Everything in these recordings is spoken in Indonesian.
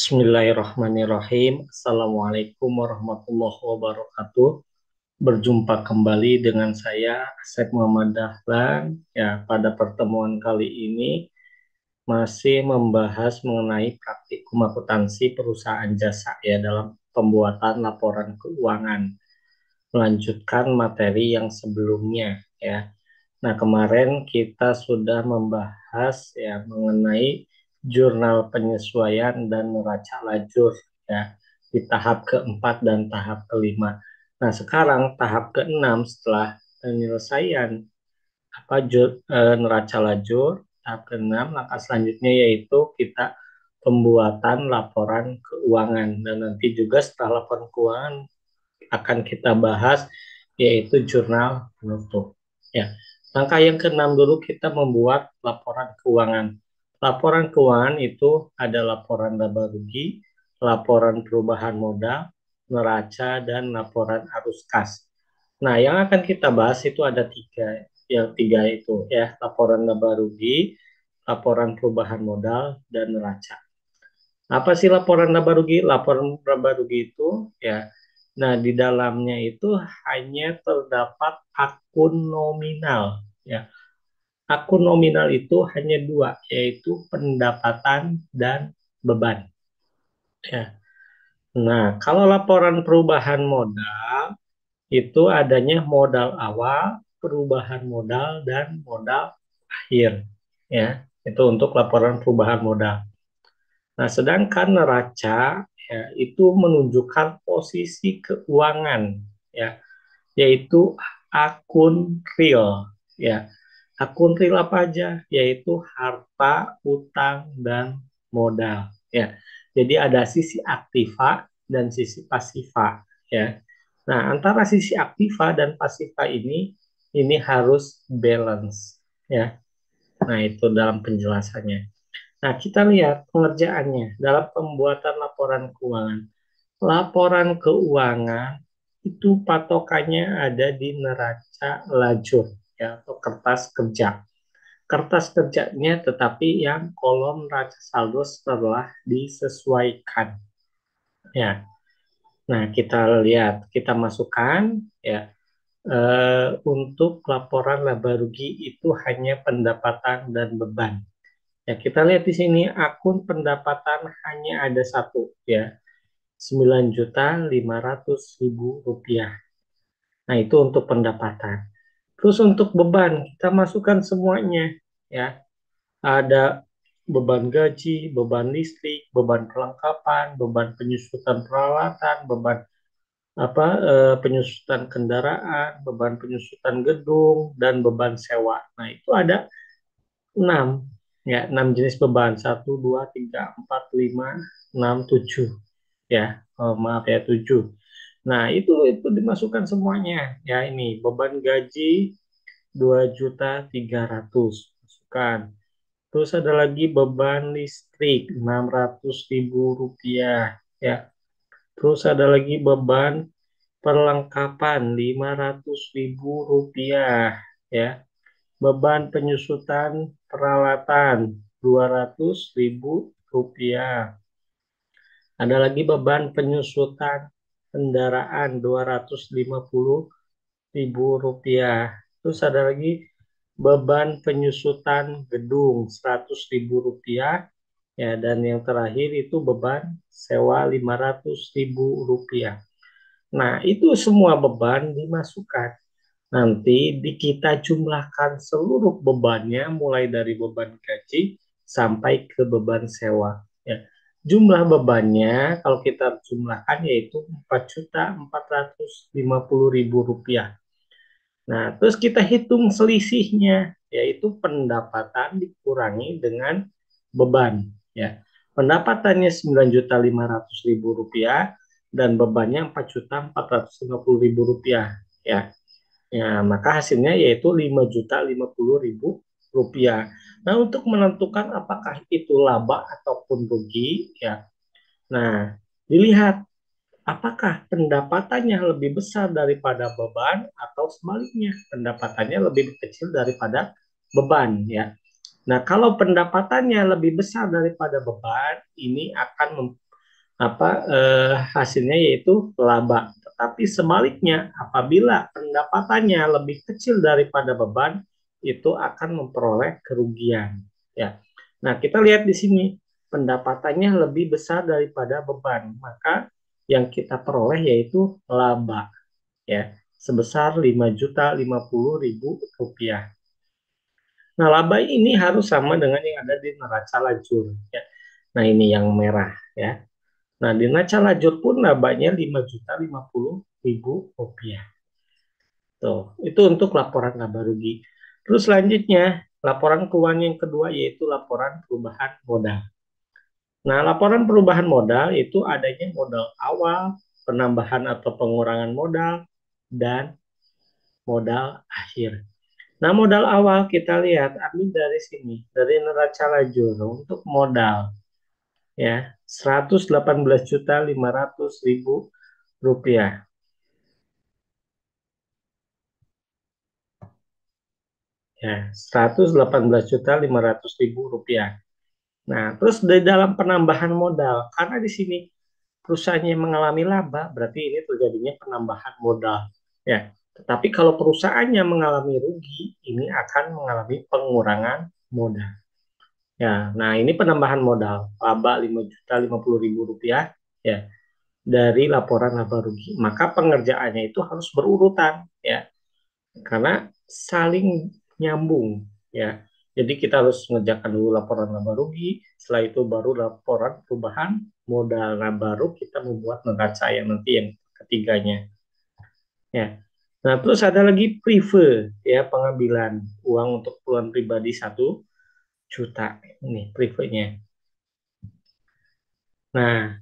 Bismillahirrahmanirrahim. Assalamualaikum warahmatullahi wabarakatuh. Berjumpa kembali dengan saya, Asep Muhammad Dahlan. Ya, pada pertemuan kali ini masih membahas mengenai praktikum akuntansi perusahaan jasa ya dalam pembuatan laporan keuangan. Melanjutkan materi yang sebelumnya ya. Nah, kemarin kita sudah membahas ya mengenai jurnal penyesuaian dan neraca lajur ya di tahap keempat dan tahap kelima. Nah, sekarang tahap keenam setelah penyelesaian neraca lajur, tahap keenam langkah selanjutnya yaitu kita pembuatan laporan keuangan dan nanti juga setelah laporan keuangan akan kita bahas yaitu jurnal penutup. Ya, langkah yang keenam dulu kita membuat laporan keuangan. Laporan keuangan itu ada laporan laba rugi, laporan perubahan modal, neraca, dan laporan arus kas. Nah, yang akan kita bahas itu ada tiga itu ya, laporan laba rugi, laporan perubahan modal, dan neraca. Apa sih laporan laba rugi? Laporan laba rugi itu ya, nah di dalamnya itu hanya terdapat akun nominal ya. Akun nominal itu hanya dua, yaitu pendapatan dan beban ya. Nah, kalau laporan perubahan modal itu adanya modal awal, perubahan modal, dan modal akhir ya. Itu untuk laporan perubahan modal. Nah, sedangkan neraca ya, itu menunjukkan posisi keuangan ya, yaitu akun real ya. Akun real apa aja? Yaitu harta, utang, dan modal ya. Jadi ada sisi aktiva dan sisi pasiva ya. Nah, antara sisi aktiva dan pasiva ini harus balance ya. Nah, itu dalam penjelasannya. Nah, kita lihat pengerjaannya dalam pembuatan laporan keuangan. Laporan keuangan itu patokannya ada di neraca lajur ya atau kertas kerja. Kertas kerjanya tetapi yang kolom neraca saldo setelah disesuaikan ya. Nah, kita lihat, kita masukkan ya untuk laporan laba rugi itu hanya pendapatan dan beban. Ya, kita lihat di sini akun pendapatan hanya ada satu ya, 9.500.000 rupiah. Nah, itu untuk pendapatan. Terus untuk beban, kita masukkan semuanya ya. Ada beban gaji, beban listrik, beban perlengkapan, beban penyusutan peralatan, beban penyusutan kendaraan, beban penyusutan gedung, dan beban sewa. Nah, itu ada 6 ya, 6 jenis beban. Satu 2 3 4 5 6 7 ya. Oh, maaf ya, 7. Nah, itu dimasukkan semuanya. Ya, ini beban gaji 2.300.000 masukkan. Terus ada lagi beban listrik 600.000 rupiah ya. Terus ada lagi beban perlengkapan 500.000 rupiah ya. Beban penyusutan peralatan 200.000 rupiah. Ada lagi beban penyusutan kendaraan 250.000 rupiah. Terus ada lagi beban penyusutan gedung 100.000 rupiah. Ya, dan yang terakhir itu beban sewa 500.000 rupiah. Nah, itu semua beban dimasukkan. Nanti kita jumlahkan seluruh bebannya mulai dari beban gaji sampai ke beban sewa. Ya. Jumlah bebannya kalau kita jumlahkan yaitu 4.450.000 rupiah. Nah, terus kita hitung selisihnya yaitu pendapatan dikurangi dengan beban. Ya. Pendapatannya 9.500.000 rupiah dan bebannya 4.450.000 rupiah. Ya. Ya, maka hasilnya yaitu 5.050.000 rupiah. Nah, untuk menentukan apakah itu laba ataupun rugi, ya. Nah, dilihat apakah pendapatannya lebih besar daripada beban atau sebaliknya pendapatannya lebih kecil daripada beban, ya. Nah, kalau pendapatannya lebih besar daripada beban, ini akan hasilnya yaitu laba. Tetapi sebaliknya, apabila pendapatannya lebih kecil daripada beban, itu akan memperoleh kerugian. Ya. Nah, kita lihat di sini pendapatannya lebih besar daripada beban, maka yang kita peroleh yaitu laba, ya, sebesar Rp5.050.000. Nah, laba ini harus sama dengan yang ada di neraca lajur, ya. Nah, ini yang merah, ya. Nah, di neraca lajur pun labanya Rp5.050.000. Tuh, itu untuk laporan laba rugi. Terus selanjutnya, laporan keuangan yang kedua yaitu laporan perubahan modal. Nah, laporan perubahan modal itu adanya modal awal, penambahan atau pengurangan modal, dan modal akhir. Nah, modal awal kita lihat ambil dari sini, dari neraca lajur untuk modal, ya, Rp118.500.000. Ya, Rp118.500.000. Nah, terus di dalam penambahan modal, karena di sini perusahaannya mengalami laba, berarti ini terjadinya penambahan modal. Ya, tetapi kalau perusahaannya mengalami rugi, ini akan mengalami pengurangan modal. Ya, nah ini penambahan modal, laba Rp5.050.000, ya, dari laporan laba rugi. Maka pengerjaannya itu harus berurutan, ya, karena saling nyambung, ya. Jadi kita harus mengerjakan dulu laporan laba rugi, setelah itu baru laporan perubahan modal. Nah, baru kita membuat neraca yang nanti yang ketiganya, ya. Nah, terus ada lagi prive, ya, pengambilan uang untuk keperluan pribadi 1 juta. Ini prive-nya. Nah,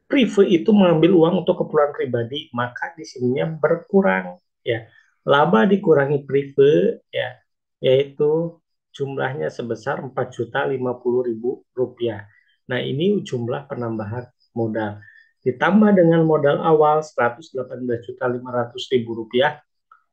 prive itu mengambil uang untuk keperluan pribadi, maka di sininya berkurang, ya. Laba dikurangi prive, ya, yaitu jumlahnya sebesar Rp4.050.000. Nah, ini jumlah penambahan modal. Ditambah dengan modal awal Rp118.500.000,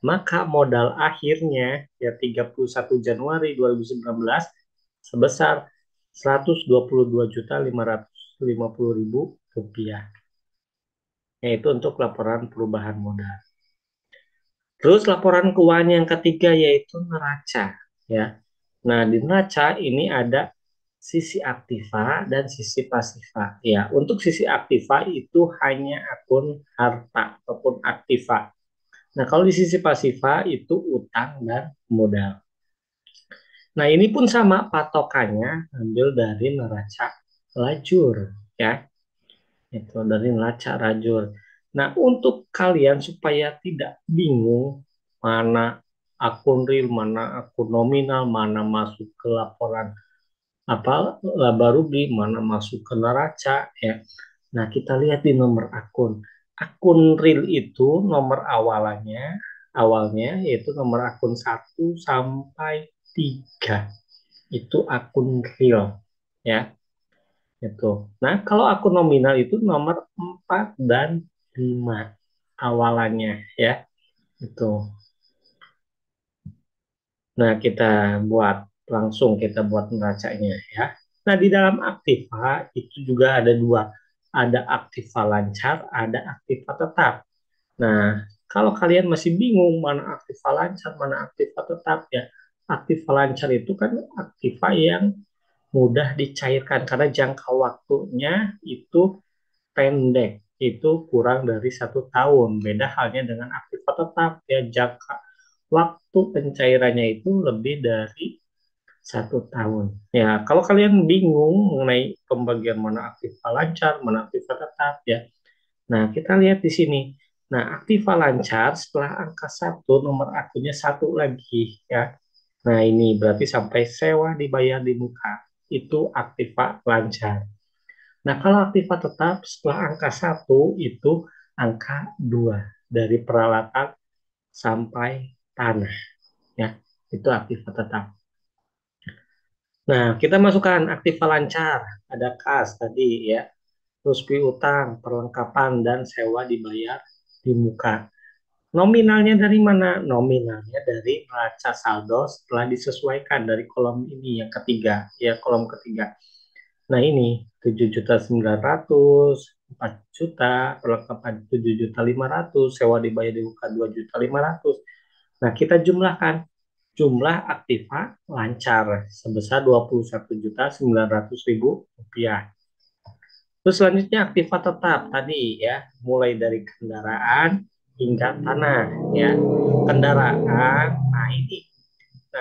maka modal akhirnya ya 31 Januari 2019 sebesar Rp122.550.000, yaitu untuk laporan perubahan modal. Terus laporan keuangan yang ketiga yaitu neraca, ya. Nah, di neraca ini ada sisi aktiva dan sisi pasiva. Ya, untuk sisi aktiva itu hanya akun harta ataupun aktiva. Nah, kalau di sisi pasiva itu utang dan modal. Nah, ini pun sama patokannya ambil dari neraca lajur, ya. Itu dari neraca lajur. Nah, untuk kalian supaya tidak bingung mana akun real, mana akun nominal, mana masuk ke laporan laba rugi, mana masuk ke neraca, ya. Nah, kita lihat di nomor akun. Akun real itu nomor awalnya yaitu nomor akun 1 sampai 3. Itu akun real, ya. Itu. Nah, kalau akun nominal itu nomor 4 dan 5 awalannya, ya. Itu. Nah, kita buat neracanya, ya. Nah, di dalam aktiva itu juga ada dua. Ada aktiva lancar, ada aktiva tetap. Nah, kalau kalian masih bingung mana aktiva lancar, mana aktiva tetap, ya. Aktiva lancar itu kan aktiva yang mudah dicairkan karena jangka waktunya itu pendek, itu kurang dari 1 tahun. Beda halnya dengan aktiva tetap, ya, jangka waktu pencairannya itu lebih dari 1 tahun. Ya, kalau kalian bingung mengenai pembagian mana aktiva lancar, mana aktiva tetap, ya. Nah, kita lihat di sini. Nah, aktiva lancar setelah angka 1, nomor akunnya 1 lagi, ya. Nah, ini berarti sampai sewa dibayar di muka. Itu aktiva lancar. Nah, kalau aktiva tetap setelah angka 1 itu angka 2 dari peralatan sampai tanah, ya. Itu aktiva tetap. Nah, kita masukkan aktiva lancar, ada kas tadi, ya. Terus piutang, perlengkapan dan sewa dibayar di muka. Nominalnya dari mana? Nominalnya dari neraca saldo setelah disesuaikan dari kolom ini yang ketiga, ya, kolom ketiga. Nah ini 7.900.000, 4 juta, perlengkapan 7.500.000, sewa dibayar di UK 2.500.000. Nah kita jumlahkan jumlah aktiva lancar sebesar 21.900.000 rupiah. Terus selanjutnya aktiva tetap tadi ya, mulai dari kendaraan hingga tanah ya. Kendaraan, nah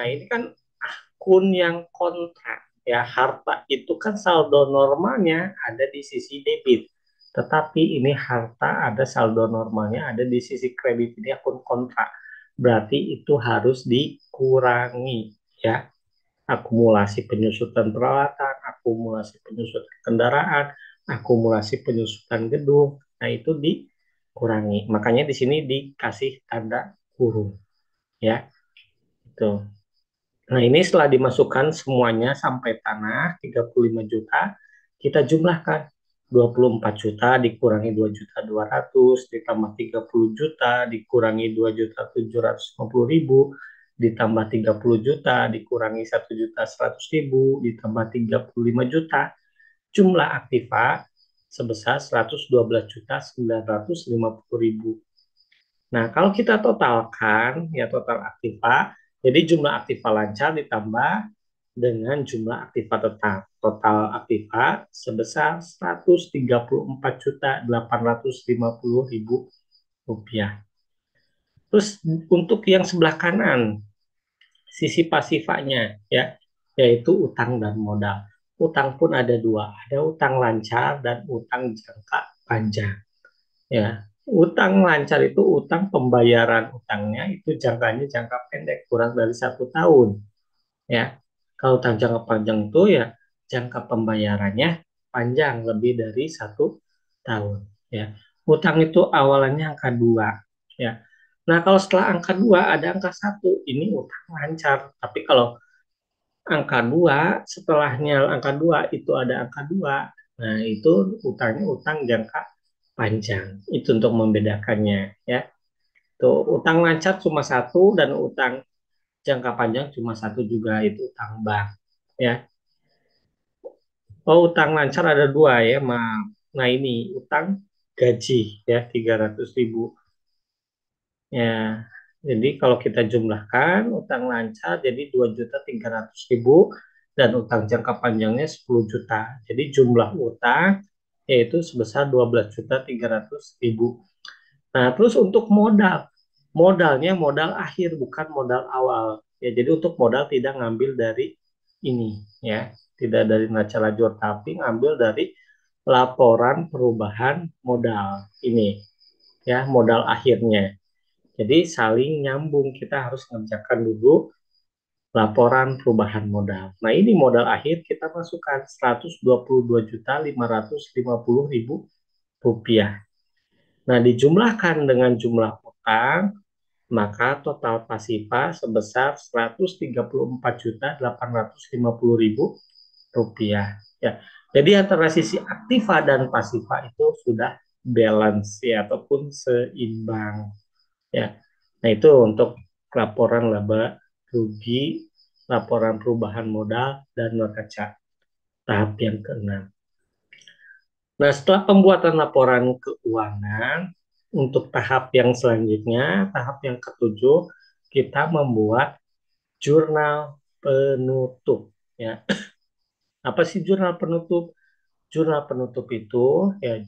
ini kan akun yang kontrak ya, harta itu kan saldo normalnya ada di sisi debit. Tetapi ini harta ada saldo normalnya ada di sisi kredit, ini akun kontrak. Berarti itu harus dikurangi ya. Akumulasi penyusutan peralatan, akumulasi penyusutan kendaraan, akumulasi penyusutan gedung. Nah, itu dikurangi. Makanya di sini dikasih tanda kurung ya. Itu. Nah, ini setelah dimasukkan semuanya sampai tanah 35 juta, kita jumlahkan 24 juta dikurangi 2.200.000 ditambah 30 juta dikurangi 2.750.000 ditambah 30 juta dikurangi 1.100.000 ditambah 35 juta, jumlah aktiva sebesar 112.950.000. Nah, kalau kita totalkan ya, total aktiva, jadi jumlah aktiva lancar ditambah dengan jumlah aktiva tetap. Total aktiva sebesar 134.850.000 rupiah. Terus untuk yang sebelah kanan, sisi pasifanya ya, yaitu utang dan modal. Utang pun ada dua, ada utang lancar dan utang jangka panjang. Ya, utang lancar itu utang pembayaran utangnya itu jangkanya jangka pendek kurang dari 1 tahun. Ya, kalau utang jangka panjang itu ya jangka pembayarannya panjang lebih dari 1 tahun. Ya, utang itu awalannya angka 2. Ya, nah kalau setelah angka 2 ada angka 1, ini utang lancar. Tapi kalau angka 2 setelahnya angka 2 itu ada angka 2. Nah, itu utangnya utang jangka panjang. Itu untuk membedakannya ya. Tuh, utang lancar cuma satu dan utang jangka panjang cuma satu juga, itu utang bank ya. Oh, utang lancar ada dua ya, maaf. Nah, ini utang gaji ya 300.000 ya. Jadi kalau kita jumlahkan utang lancar jadi 2.300.000 dan utang jangka panjangnya 10 juta. Jadi jumlah utang yaitu sebesar 12.300.000. Nah, terus untuk modal, modalnya modal akhir bukan modal awal. Ya, jadi untuk modal tidak ngambil dari ini ya, tidak dari neraca lajur tapi ngambil dari laporan perubahan modal ini ya, modal akhirnya. Jadi saling nyambung, kita harus mengerjakan dulu laporan perubahan modal. Nah, ini modal akhir kita masukkan 122.550.000 rupiah. Nah, dijumlahkan dengan jumlah utang, maka total pasifa sebesar 134.850.000 rupiah. Ya, jadi antara sisi aktiva dan pasifa itu sudah balance ya, ataupun seimbang. Ya, nah itu untuk laporan laba rugi, laporan perubahan modal dan neraca tahap yang keenam. Nah, setelah pembuatan laporan keuangan, untuk tahap yang selanjutnya, tahap yang ketujuh, kita membuat jurnal penutup. Ya, apa sih jurnal penutup? Jurnal penutup itu ya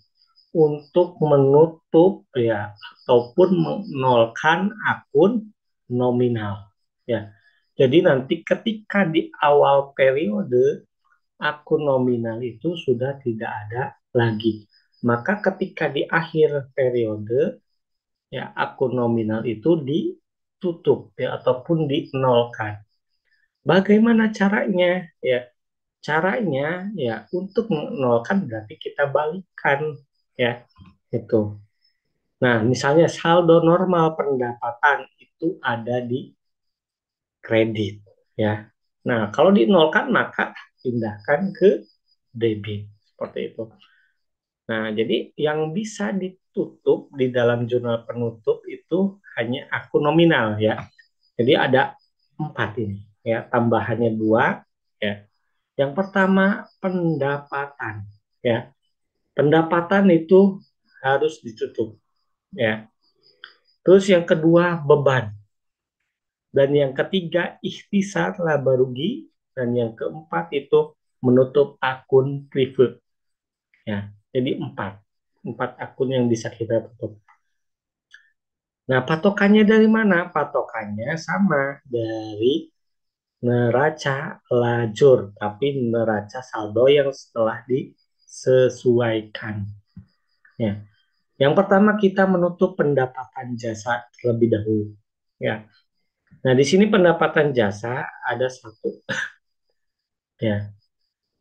untuk menutup ya ataupun menolkan akun nominal. Ya, jadi nanti ketika di awal periode akun nominal itu sudah tidak ada lagi. Maka ketika di akhir periode ya akun nominal itu ditutup ya ataupun dinolkan. Bagaimana caranya? Ya, caranya ya untuk menolkan berarti kita balikan ya itu. Nah, misalnya saldo normal pendapatan itu ada di kredit ya. Nah, kalau dinolkan maka pindahkan ke debit seperti itu. Nah, jadi yang bisa ditutup di dalam jurnal penutup itu hanya akun nominal ya. Jadi ada 4 ini ya, tambahannya 2 ya. Yang pertama, pendapatan, ya. Pendapatan itu harus ditutup, ya. Terus yang kedua, beban. Dan yang ketiga, ikhtisar laba rugi. Dan yang keempat itu menutup akun private, ya. Jadi empat akun yang bisa kita tutup. Nah, patokannya dari mana? Patokannya sama dari neraca lajur, tapi neraca saldo yang setelah disesuaikan. Ya. Yang pertama kita menutup pendapatan jasa terlebih dahulu. Ya. Nah, di sini pendapatan jasa ada satu. Ya.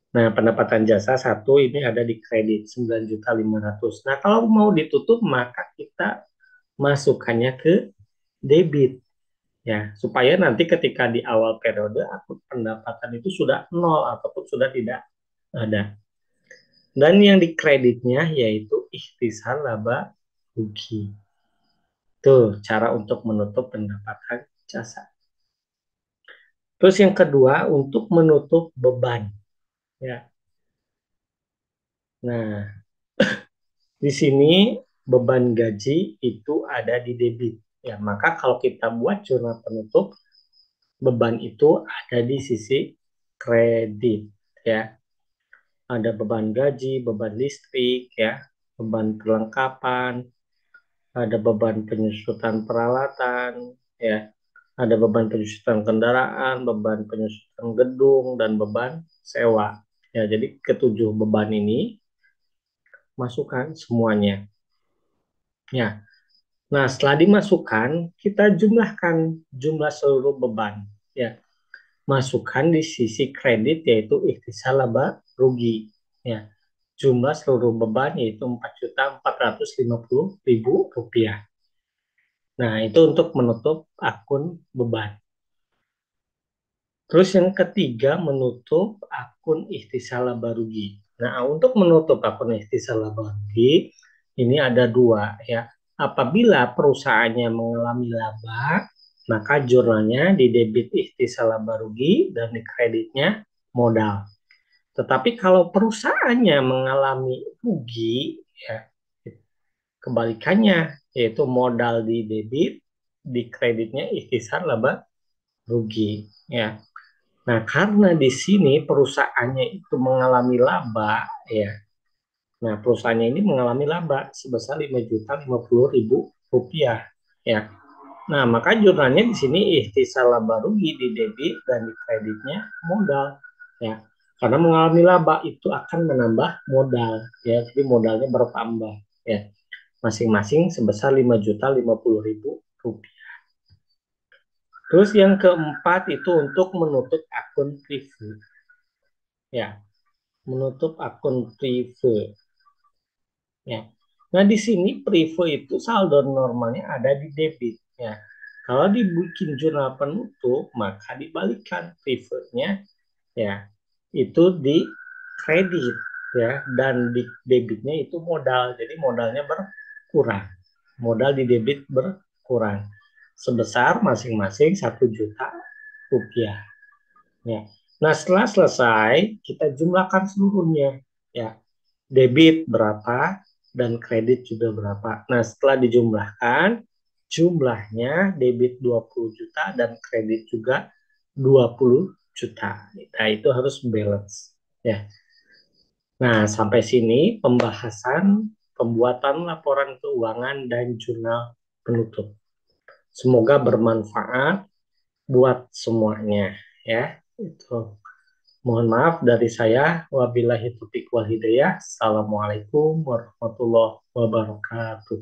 Nah, pendapatan jasa satu ini ada di kredit 9.500.000. Nah, kalau mau ditutup maka kita masukkannya ke debit. Ya, supaya nanti ketika di awal periode akun pendapatan itu sudah nol ataupun sudah tidak ada. Dan yang dikreditnya yaitu ikhtisar laba rugi. Itu cara untuk menutup pendapatan jasa. Terus yang kedua untuk menutup beban. Ya. Nah, di sini beban gaji itu ada di debit. Ya, maka kalau kita buat jurnal penutup, beban itu ada di sisi kredit. Ya, ada beban gaji, beban listrik, ya, beban perlengkapan, ada beban penyusutan peralatan, ya, ada beban penyusutan kendaraan, beban penyusutan gedung, dan beban sewa. Ya, jadi ketujuh beban ini masukkan semuanya. Ya, nah setelah dimasukkan kita jumlahkan jumlah seluruh beban. Ya, masukkan di sisi kredit yaitu ikhtisar laba rugi. Ya, jumlah seluruh beban yaitu 4.450.000 rupiah. Nah, itu untuk menutup akun beban. Terus yang ketiga, menutup akun ikhtisar laba rugi. Nah, untuk menutup akun ikhtisar laba rugi, ini ada dua ya. Apabila perusahaannya mengalami laba, maka jurnalnya di debit ikhtisar laba rugi dan di kreditnya modal. Tetapi kalau perusahaannya mengalami rugi, ya kebalikannya, yaitu modal di debit, di kreditnya ikhtisar laba rugi. Ya. Nah, karena di sini perusahaannya itu mengalami laba, ya. Nah, perusahaannya ini mengalami laba sebesar 5.050.000 rupiah, ya. Nah, maka jurnalnya di sini ikhtisar laba rugi di debit dan di kreditnya modal, ya. Karena mengalami laba itu akan menambah modal, ya. Jadi modalnya bertambah, ya. Masing-masing sebesar 5.050.000 rupiah. Terus yang keempat itu untuk menutup akun private. Ya, menutup akun private. Ya. Nah, di sini private itu saldo normalnya ada di debit. Ya. Kalau dibikin jurnal penutup, maka dibalikkan private-nya ya. Itu di kredit ya dan di debitnya itu modal. Jadi modalnya berkurang. Modal di debit berkurang sebesar masing-masing 1 juta rupiah. Ya. Nah, setelah selesai, kita jumlahkan seluruhnya. Ya, debit berapa dan kredit juga berapa. Nah, setelah dijumlahkan, jumlahnya debit 20 juta dan kredit juga 20 juta. Nah, itu harus balance. Ya. Nah, sampai sini pembahasan pembuatan laporan keuangan dan jurnal penutup. Semoga bermanfaat buat semuanya ya. Itu. Mohon maaf dari saya. Wabillahi taufiq wal hidayah. Assalamualaikum warahmatullahi wabarakatuh.